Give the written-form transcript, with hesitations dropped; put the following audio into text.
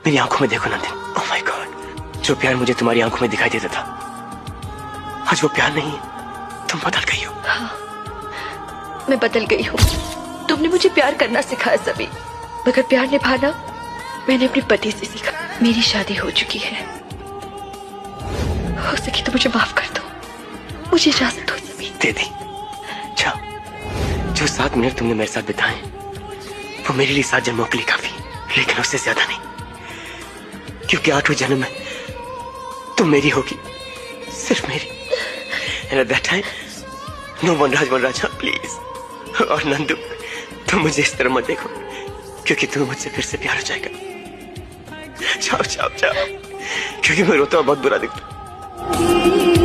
मेरी आंखों में देखो नंदिनी। ओह माय गॉड, जो प्यार मुझे तुम्हारी आंखों में दिखाई देता था, आज वो प्यार नहीं है। तुम बदल गई हो। हाँ, मैं बदल गई हूँ। तुमने मुझे प्यार करना सिखाया सभी, मगर प्यार निभाना मैंने अपने पति से सीखा। मेरी शादी हो चुकी है, हो सके तो मुझे माफ कर दो। मुझे इजाजत हो सभी। दे दी। जाओ। जो 7 मिनट तुमने मेरे साथ बिताए वो मेरे लिए 7 जन्मों के लिए काफी, लेकिन उससे ज्यादा नहीं, क्योंकि 8वें जन्म में तुम मेरी होगी, सिर्फ मेरी। And at that time, no Vanraj please. और नंदू, तुम मुझे इस तरह मत देखो, क्योंकि तुम्हें मुझसे फिर से प्यार हो जाएगा। जाओ जाओ जाओ, क्योंकि मैं रोता हूँ बहुत बुरा दिखता।